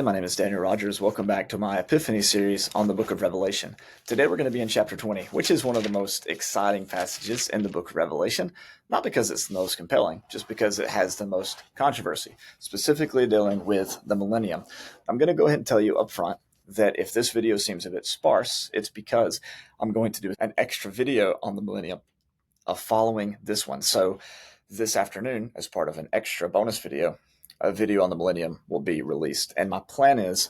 My name is Daniel Rogers. Welcome back to my Epiphany series on the book of Revelation. Today we're going to be in chapter 20, which is one of the most exciting passages in the book of Revelation, not because it's the most compelling, just because it has the most controversy, specifically dealing with the Millennium. I'm going to go ahead and tell you up front that if this video seems a bit sparse, it's because I'm going to do an extra video on the Millennium following this one. So this afternoon, as part of an extra bonus video, a video on the Millennium will be released. And my plan is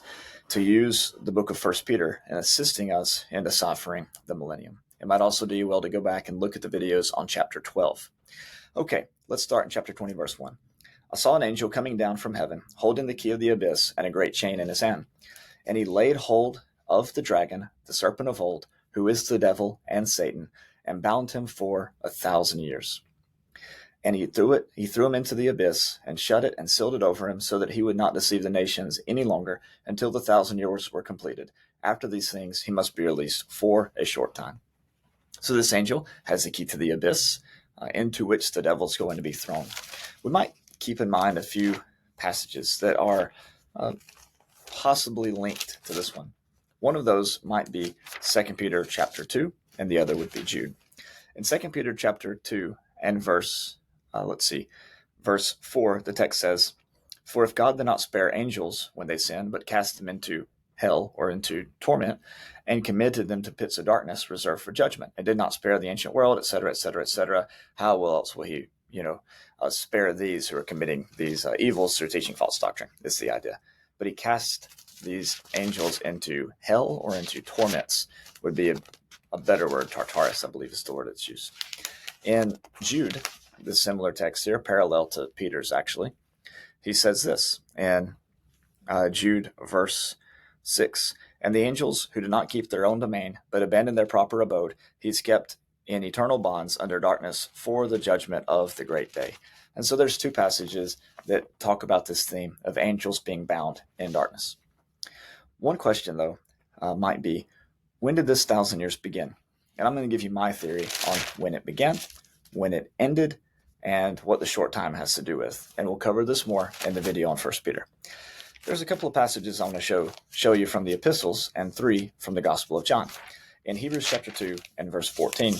to use the book of First Peter in assisting us in deciphering the Millennium. It might also do you well to go back and look at the videos on chapter 12. Okay, let's start in chapter 20, verse 1. I saw an angel coming down from heaven, holding the key of the abyss and a great chain in his hand. And he laid hold of the dragon, the serpent of old, who is the devil and Satan, and bound him for 1,000 years. And he threw him into the abyss and shut it and sealed it over him so that he would not deceive the nations any longer until the 1,000 years were completed. After these things, he must be released for a short time. So this angel has the key to the abyss into which the devil is going to be thrown. We might keep in mind a few passages that are possibly linked to this one. One of those might be 2 Peter chapter 2, and the other would be Jude. In 2 Peter chapter 2 and verse 4, the text says, "For if God did not spare angels when they sinned, but cast them into hell or into torment, and committed them to pits of darkness reserved for judgment, and did not spare the ancient world, etc., etc., etc., how else will he, spare these who are committing these evils through teaching false doctrine?" Is the idea. But he cast these angels into hell or into torments, would be a better word. Tartarus, I believe, is the word that's used. In Jude, the similar text here, parallel to Peter's actually, he says this in Jude verse 6, "And the angels who did not keep their own domain, but abandoned their proper abode, he's kept in eternal bonds under darkness for the judgment of the great day." And so there's two passages that talk about this theme of angels being bound in darkness. One question, though, might be, when did this 1,000 years begin? And I'm going to give you my theory on when it began, when it ended, and what the short time has to do with. And we'll cover this more in the video on 1 Peter. There's a couple of passages I want to show you from the epistles, and 3 from the Gospel of John. In Hebrews chapter 2 and verse 14,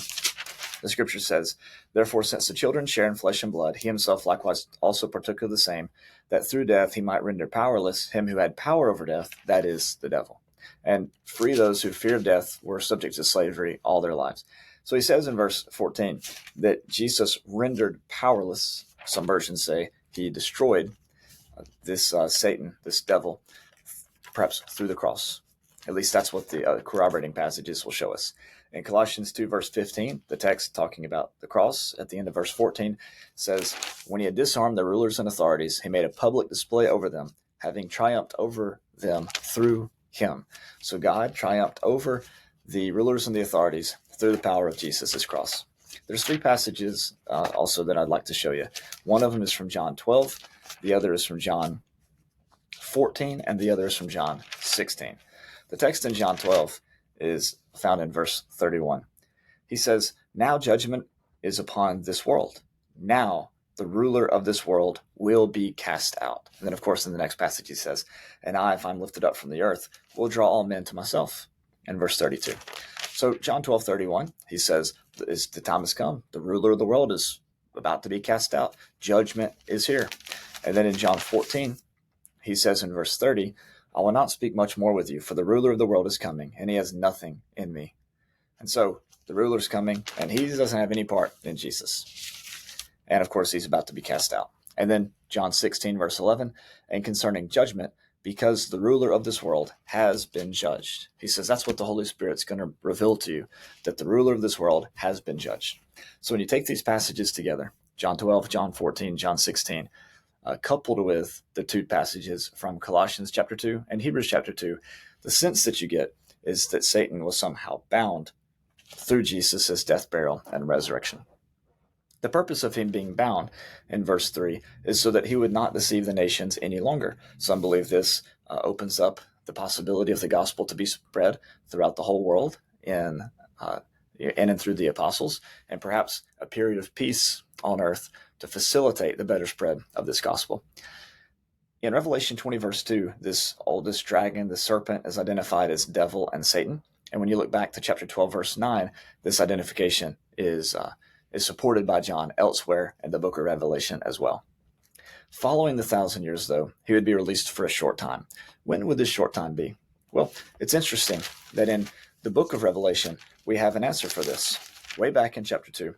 the scripture says, "Therefore, since the children share in flesh and blood, he himself likewise also partook of the same, that through death he might render powerless him who had power over death, that is, the devil, and free those who feared death were subject to slavery all their lives." So he says in verse 14 that Jesus rendered powerless, some versions say he destroyed this Satan, this devil, perhaps through the cross. At least that's what the corroborating passages will show us. In Colossians 2, verse 15, the text talking about the cross at the end of verse 14 says, "When he had disarmed the rulers and authorities, he made a public display over them, having triumphed over them through him." So God triumphed over the rulers and the authorities through the power of Jesus' cross. There's 3 passages also that I'd like to show you. One of them is from John 12, the other is from John 14, and the other is from John 16. The text in John 12 is found in verse 31. He says, "Now judgment is upon this world. Now the ruler of this world will be cast out." And then, of course, in the next passage he says, "And I, if I'm lifted up from the earth, will draw all men to myself." In verse 32. So John 12:31, he says, the time has come. The ruler of the world is about to be cast out. Judgment is here. And then in John 14, he says in verse 30, "I will not speak much more with you, for the ruler of the world is coming, and he has nothing in me." And so the ruler's coming, and he doesn't have any part in Jesus. And of course, he's about to be cast out. And then John 16, verse 11, "And concerning judgment, because the ruler of this world has been judged." He says that's what the Holy Spirit's going to reveal to you, that the ruler of this world has been judged. So when you take these passages together, John 12, John 14, John 16, coupled with the 2 passages from Colossians chapter 2 and Hebrews chapter 2, the sense that you get is that Satan was somehow bound through Jesus' death, burial, and resurrection. The purpose of him being bound in verse 3 is so that he would not deceive the nations any longer. Some believe this opens up the possibility of the gospel to be spread throughout the whole world in and through the apostles, and perhaps a period of peace on earth to facilitate the better spread of this gospel. In Revelation 20, verse 2, this oldest dragon, the serpent, is identified as devil and Satan. And when you look back to chapter 12, verse 9, this identification is supported by John elsewhere in the book of Revelation as well. Following the 1,000 years, though, he would be released for a short time. When would this short time be? Well, it's interesting that in the book of Revelation, we have an answer for this. Way back in chapter 2,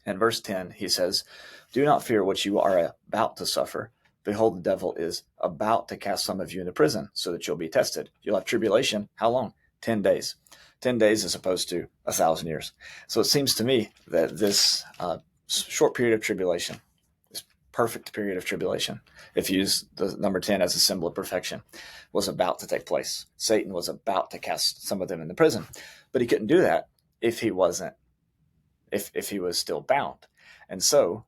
in verse 10, he says, "Do not fear what you are about to suffer. Behold, the devil is about to cast some of you into prison so that you'll be tested. You'll have tribulation. How long? 10 days. 10 days as opposed to 1,000 years. So it seems to me that this short period of tribulation, this perfect period of tribulation, if you use the number 10 as a symbol of perfection, was about to take place. Satan was about to cast some of them into prison. But he couldn't do that if he wasn't, if he was still bound. And so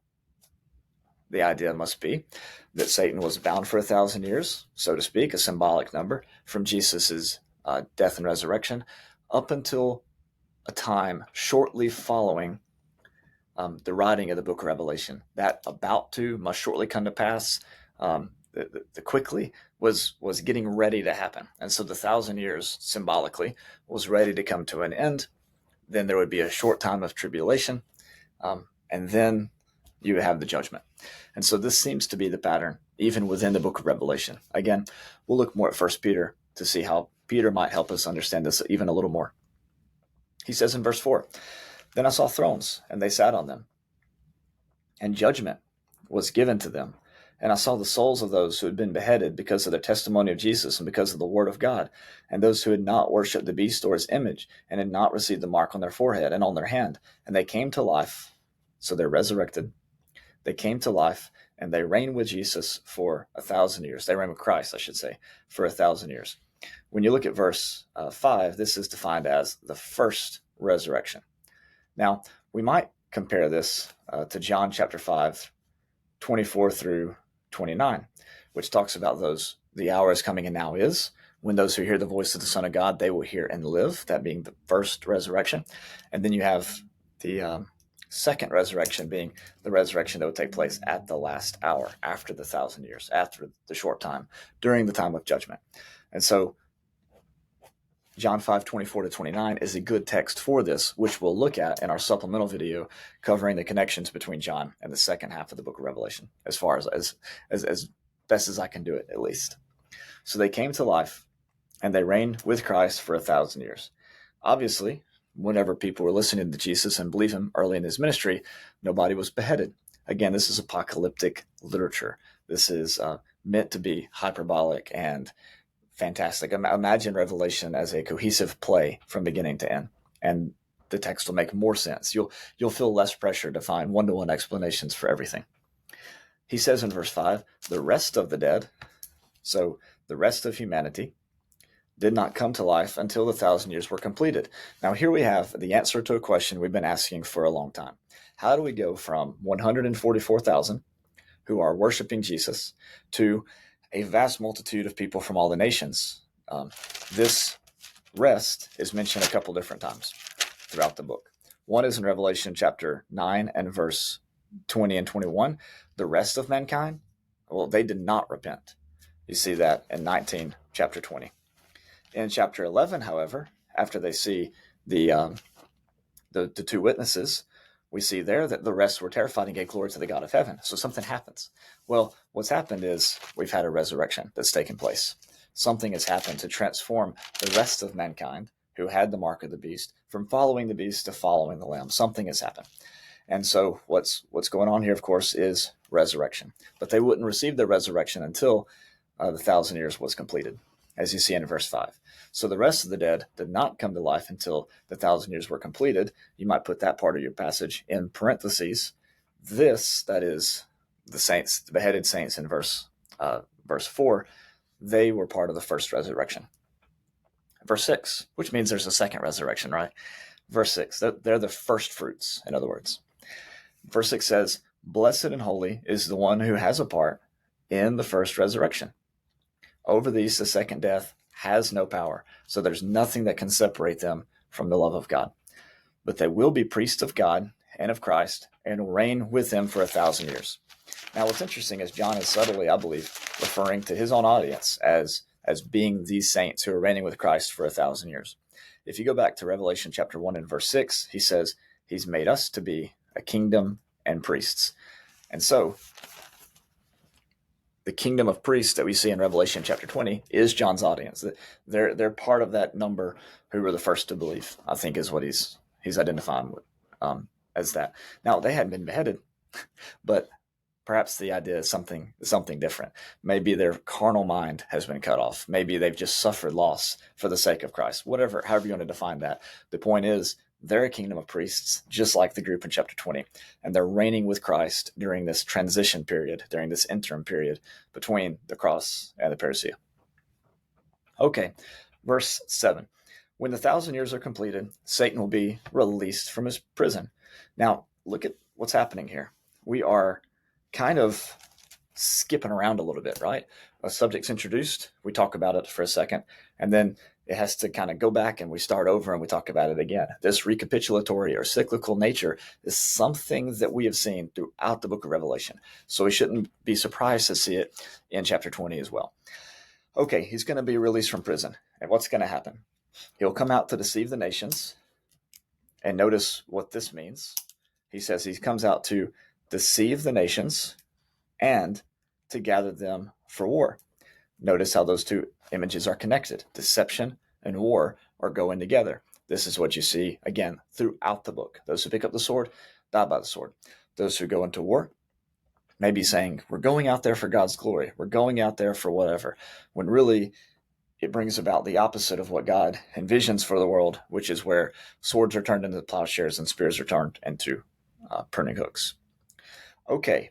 the idea must be that Satan was bound for 1,000 years, so to speak, a symbolic number, from Jesus's death and resurrection up until a time shortly following the writing of the book of Revelation. That about to must shortly come to pass. The quickly was getting ready to happen. And so the 1,000 years symbolically was ready to come to an end. Then there would be a short time of tribulation, and then you have the judgment. And so this seems to be the pattern, even within the book of Revelation. Again, we'll look more at 1 Peter to see how Peter might help us understand this even a little more. He says in verse 4, "Then I saw thrones, and they sat on them, and judgment was given to them. And I saw the souls of those who had been beheaded because of their testimony of Jesus and because of the word of God, and those who had not worshipped the beast or his image, and had not received the mark on their forehead and on their hand. And they came to life." So they're resurrected. They came to life, and they reigned with Jesus for 1,000 years. They reigned with Christ, I should say, for 1,000 years. When you look at verse 5, this is defined as the first resurrection. Now, we might compare this to John chapter 5, 24 through 29, which talks about the hour is coming and now is, when those who hear the voice of the Son of God, they will hear and live, that being the first resurrection. And then you have the second resurrection being the resurrection that would take place at the last hour, after the 1,000 years, after the short time, during the time of judgment. And so John 5, 24 to 29 is a good text for this, which we'll look at in our supplemental video covering the connections between John and the second half of the book of Revelation, as far as best as I can do it, at least. So they came to life, and they reigned with Christ for 1,000 years. Obviously, whenever people were listening to Jesus and believe him early in his ministry, nobody was beheaded. Again, this is apocalyptic literature. This is meant to be hyperbolic and fantastic. Imagine Revelation as a cohesive play from beginning to end, and the text will make more sense. You'll feel less pressure to find one-to-one explanations for everything. He says in verse 5, "The rest of the dead," so the rest of humanity, "did not come to life until the 1,000 years were completed." Now here we have the answer to a question we've been asking for a long time. How do we go from 144,000 who are worshiping Jesus to a vast multitude of people from all the nations? This rest is mentioned a couple different times throughout the book. One is in Revelation chapter 9 and verse 20 and 21. The rest of mankind, well, they did not repent. You see that in 19, chapter 20. In chapter 11, however, after they see the two witnesses, we see there that the rest were terrified and gave glory to the God of heaven. So something happens. Well, what's happened is we've had a resurrection that's taken place. Something has happened to transform the rest of mankind who had the mark of the beast from following the beast to following the Lamb. Something has happened. And so what's going on here, of course, is resurrection. But they wouldn't receive the resurrection until the 1,000 years was completed, as you see in verse 5. So the rest of the dead did not come to life until the 1,000 years were completed. You might put that part of your passage in parentheses. This, that is, the saints, the beheaded saints in verse 4, they were part of the first resurrection. Verse 6, which means there's a second resurrection, right? Verse 6, they're the first fruits, in other words. Verse 6 says, "Blessed and holy is the one who has a part in the first resurrection. Over these, the second death has no power." So there's nothing that can separate them from the love of God. "But they will be priests of God and of Christ, and will reign with him for 1,000 years." Now, what's interesting is John is subtly, I believe, referring to his own audience as being these saints who are reigning with Christ for 1,000 years. If you go back to Revelation chapter 1 and verse 6, he says, he's made us to be a kingdom and priests. And so the kingdom of priests that we see in Revelation chapter 20 is John's audience. They're part of that number who were the first to believe, I think is what he's identifying with, as that. Now, they hadn't been beheaded, but perhaps the idea is something different. Maybe their carnal mind has been cut off. Maybe they've just suffered loss for the sake of Christ. Whatever, however you want to define that. The point is, they're a kingdom of priests, just like the group in chapter 20. And they're reigning with Christ during this transition period, during this interim period between the cross and the parousia. Okay, verse 7. When the 1,000 years are completed, Satan will be released from his prison. Now, look at what's happening here. We are kind of skipping around a little bit, right? A subject's introduced, we talk about it for a second, and then it has to kind of go back and we start over and we talk about it again. This recapitulatory or cyclical nature is something that we have seen throughout the book of Revelation. So we shouldn't be surprised to see it in chapter 20 as well. Okay, he's going to be released from prison. And what's going to happen? He'll come out to deceive the nations. And notice what this means. He says he comes out to deceive the nations and to gather them for war. Notice how those two images are connected. Deception and war are going together. This is what you see, again, throughout the book. Those who pick up the sword die by the sword. Those who go into war may be saying, we're going out there for God's glory. We're going out there for whatever, when really it brings about the opposite of what God envisions for the world, which is where swords are turned into plowshares and spears are turned into pruning hooks. Okay,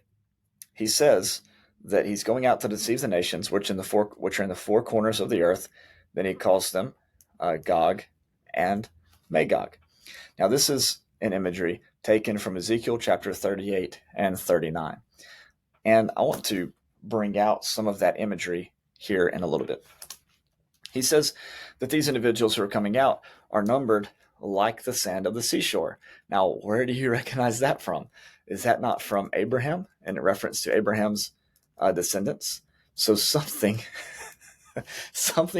he says that he's going out to deceive the nations, which are in the four corners of the earth. Then he calls them Gog and Magog. Now, this is an imagery taken from Ezekiel chapter 38 and 39. And I want to bring out some of that imagery here in a little bit. He says that these individuals who are coming out are numbered like the sand of the seashore. Now, where do you recognize that from? Is that not from Abraham in reference to Abraham's descendants? So something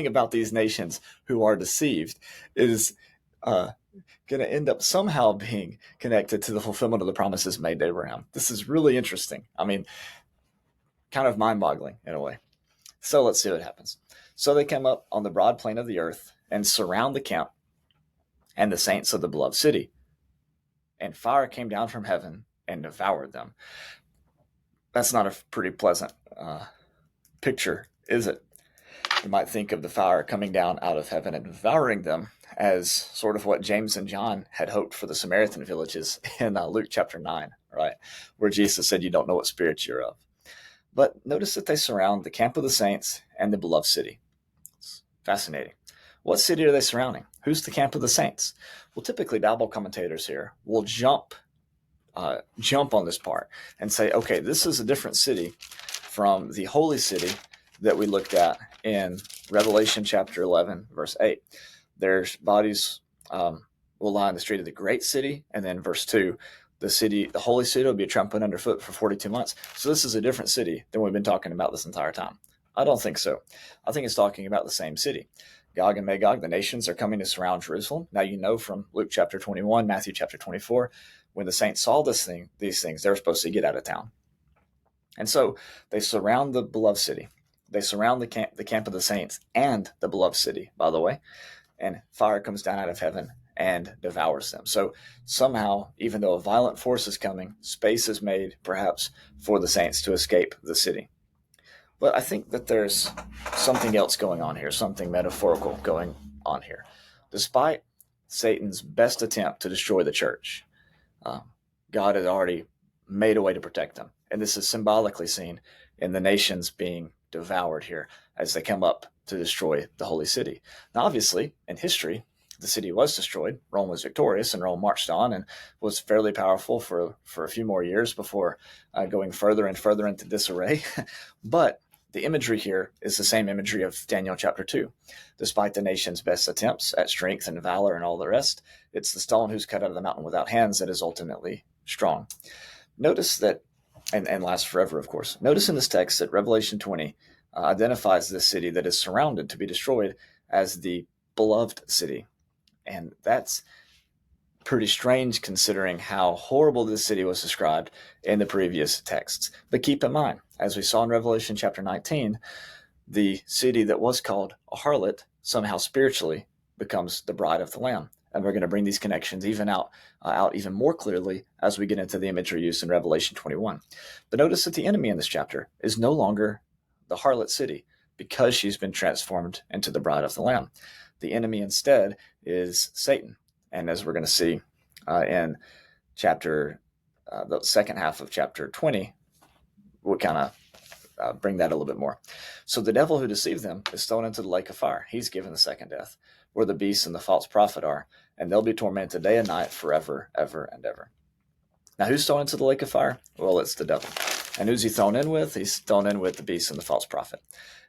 about these nations who are deceived is going to end up somehow being connected to the fulfillment of the promises made to Abraham. This is really interesting. I mean, kind of mind-boggling in a way. So let's see what happens. So they come up on the broad plain of the earth and surround the camp and the saints of the beloved city. And fire came down from heaven and devoured them. That's not a pretty pleasant picture, is it? You might think of the fire coming down out of heaven and devouring them as sort of what James and John had hoped for the Samaritan villages in Luke chapter 9, right? Where Jesus said, you don't know what spirit you're of. But notice that they surround the camp of the saints and the beloved city. It's fascinating. What city are they surrounding? Who's the camp of the saints? Well, typically Bible commentators here will jump on this part and say, okay, this is a different city from the holy city that we looked at in Revelation chapter 11, verse 8. Their bodies will lie in the street of the great city, and then verse 2, the holy city will be trampled underfoot for 42 months. So this is a different city than we've been talking about this entire time. I don't think so. I think it's talking about the same city. Gog and Magog, the nations, are coming to surround Jerusalem. Now, you know from Luke chapter 21, Matthew chapter 24, when the saints saw these things, they were supposed to get out of town. And so they surround the beloved city. They surround the camp of the saints and the beloved city, by the way. And fire comes down out of heaven and devours them. So somehow, even though a violent force is coming, space is made, perhaps, for the saints to escape the city. But I think that there's something else going on here, something metaphorical going on here. Despite Satan's best attempt to destroy the church, God had already made a way to protect them. And this is symbolically seen in the nations being devoured here as they come up to destroy the holy city. Now, obviously, in history, the city was destroyed. Rome was victorious, and Rome marched on and was fairly powerful for a few more years before going further and further into disarray. But the imagery here is the same imagery of Daniel chapter 2. Despite the nation's best attempts at strength and valor and all the rest, it's the stone who's cut out of the mountain without hands that is ultimately strong. Notice that and lasts forever, of course. Notice in this text that Revelation 20 identifies this city that is surrounded to be destroyed as the beloved city. And that's pretty strange considering how horrible this city was described in the previous texts. But keep in mind, as we saw in Revelation chapter 19, the city that was called a harlot somehow spiritually becomes the bride of the Lamb. And we're going to bring these connections out even more clearly as we get into the imagery used in Revelation 21. But notice that the enemy in this chapter is no longer the harlot city because she's been transformed into the bride of the Lamb. The enemy instead is Satan. And as we're going to see in the second half of chapter 20, we'll kind of bring that a little bit more. So the devil who deceived them is thrown into the lake of fire. He's given the second death, where the beast and the false prophet are, and they'll be tormented day and night forever, ever, and ever. Now, who's thrown into the lake of fire? Well, it's the devil. And who's he thrown in with? He's thrown in with the beast and the false prophet.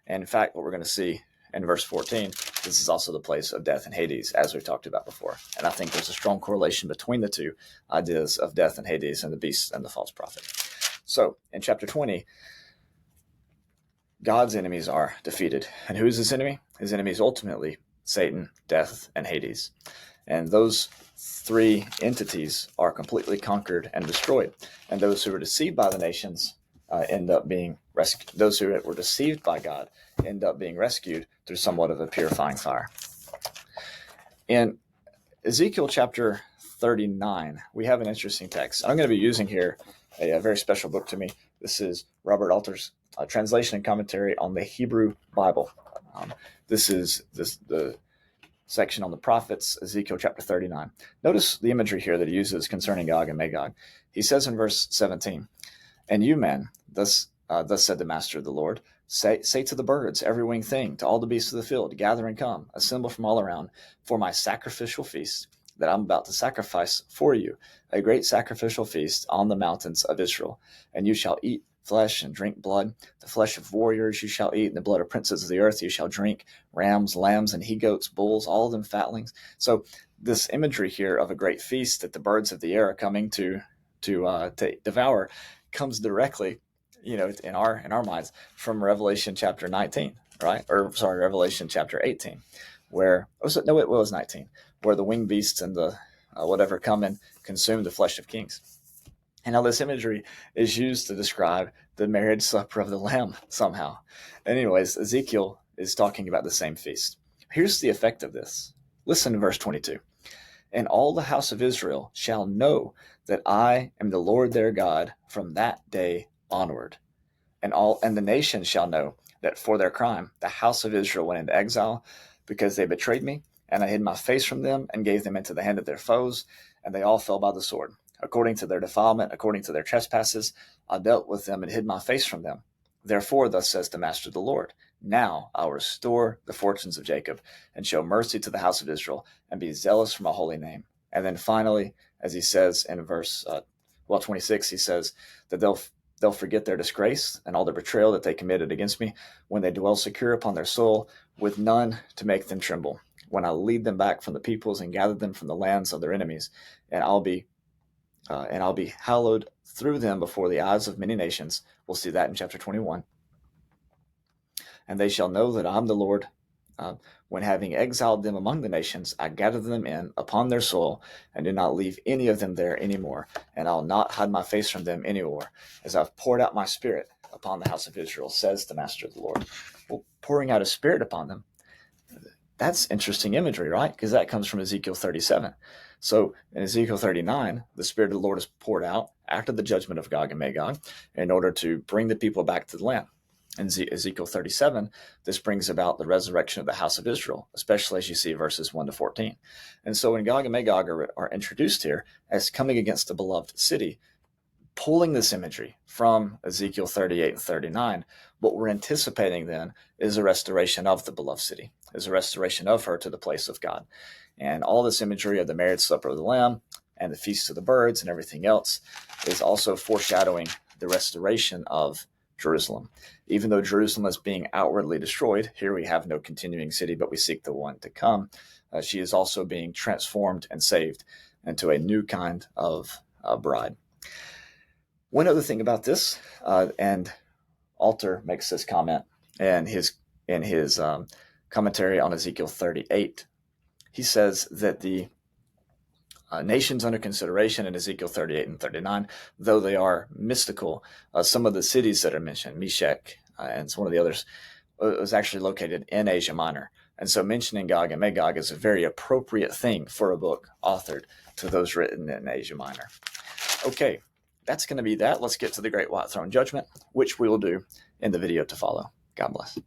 And in fact, what we're going to see in verse 14, this is also the place of death and Hades, as we've talked about before. And I think there's a strong correlation between the two ideas of death and Hades and the beast and the false prophet. So in chapter 20, God's enemies are defeated. And who is his enemy? His enemy is ultimately Satan, death, and Hades. And those three entities are completely conquered and destroyed. And those who were deceived by the nations end up being rescued. Those who were deceived by God end up being rescued through somewhat of a purifying fire. In Ezekiel chapter 39, we have an interesting text. I'm going to be using here a very special book to me. This is Robert Alter's translation and commentary on the Hebrew Bible. This is the section on the prophets, Ezekiel chapter 39. Notice the imagery here that he uses concerning Gog and Magog. He says in verse 17, "And you men, thus said the master of the Lord, say to the birds, every winged thing, to all the beasts of the field, gather and come, assemble from all around, for my sacrificial feast that I'm about to sacrifice for you, a great sacrificial feast on the mountains of Israel. And you shall eat flesh and drink blood. The flesh of warriors you shall eat, and the blood of princes of the earth you shall drink, rams, lambs, and he-goats, bulls, all of them fatlings." So this imagery here of a great feast that the birds of the air are coming to devour comes directly, in our minds from Revelation chapter 19, right? Or sorry, Revelation chapter 18, where it was 19, where the winged beasts and the whatever come and consume the flesh of kings. And now this imagery is used to describe the marriage supper of the Lamb somehow. Anyways, Ezekiel is talking about the same feast. Here's the effect of this. Listen to verse 22. "And all the house of Israel shall know that I am the Lord their God from that day onward. And the nations shall know that for their crime the house of Israel went into exile, because they betrayed me, and I hid my face from them and gave them into the hand of their foes, and they all fell by the sword. According to their defilement, according to their trespasses, I dealt with them and hid my face from them. Therefore, thus says the master of the Lord, now I'll restore the fortunes of Jacob and show mercy to the house of Israel and be zealous for my holy name." And then finally, as he says in verse 26, he says that they'll forget their disgrace and all the betrayal that they committed against me when they dwell secure upon their soul with none to make them tremble, when I lead them back from the peoples and gather them from the lands of their enemies, and I'll be hallowed through them before the eyes of many nations. We'll see that in chapter 21. "And they shall know that I'm the Lord, when having exiled them among the nations, I gather them in upon their soil and do not leave any of them there anymore. And I'll not hide my face from them anymore, as I've poured out my spirit upon the house of Israel, says the master of the Lord." Well, pouring out his spirit upon them, that's interesting imagery, right? Because that comes from Ezekiel 37. So in Ezekiel 39, the Spirit of the Lord is poured out after the judgment of Gog and Magog in order to bring the people back to the land. In Ezekiel 37, this brings about the resurrection of the house of Israel, especially as you see verses 1 to 14. And so when Gog and Magog are introduced here as coming against the beloved city, pulling this imagery from Ezekiel 38 and 39, what we're anticipating then is a restoration of the beloved city, is a restoration of her to the place of God. And all this imagery of the marriage supper of the Lamb and the feast of the birds and everything else is also foreshadowing the restoration of Jerusalem. Even though Jerusalem is being outwardly destroyed, here we have no continuing city, but we seek the one to come. She is also being transformed and saved into a new kind of bride. One other thing about this, and Alter makes this comment in his commentary on Ezekiel 38. He says that the nations under consideration in Ezekiel 38 and 39, though they are mystical, some of the cities that are mentioned, Meshech and one of the others, was actually located in Asia Minor. And so mentioning Gog and Magog is a very appropriate thing for a book authored to those written in Asia Minor. Okay, that's going to be that. Let's get to the Great White Throne Judgment, which we will do in the video to follow. God bless.